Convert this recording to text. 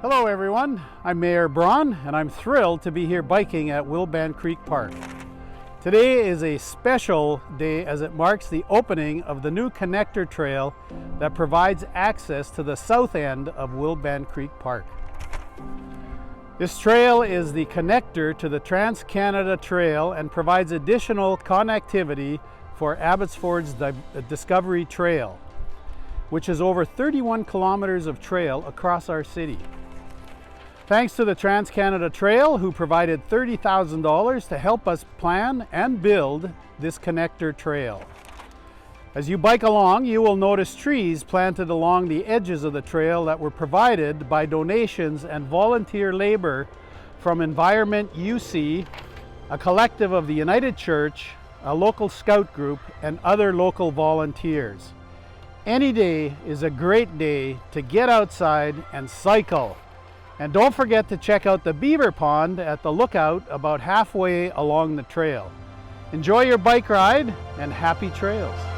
Hello everyone, I'm Mayor Braun and I'm thrilled to be here biking at Willband Creek Park. Today is a special day as it marks the opening of the new connector trail that provides access to the south end of Willband Creek Park. This trail is the connector to the Trans-Canada Trail and provides additional connectivity for Abbotsford's Discovery Trail, which is over 31 kilometers of trail across our city. Thanks to the Trans-Canada Trail, who provided $30,000 to help us plan and build this connector trail. As you bike along, you will notice trees planted along the edges of the trail that were provided by donations and volunteer labor from Environment UC, a collective of the United Church, a local scout group, and other local volunteers. Any day is a great day to get outside and cycle. And don't forget to check out the beaver pond at the lookout about halfway along the trail. Enjoy your bike ride and happy trails.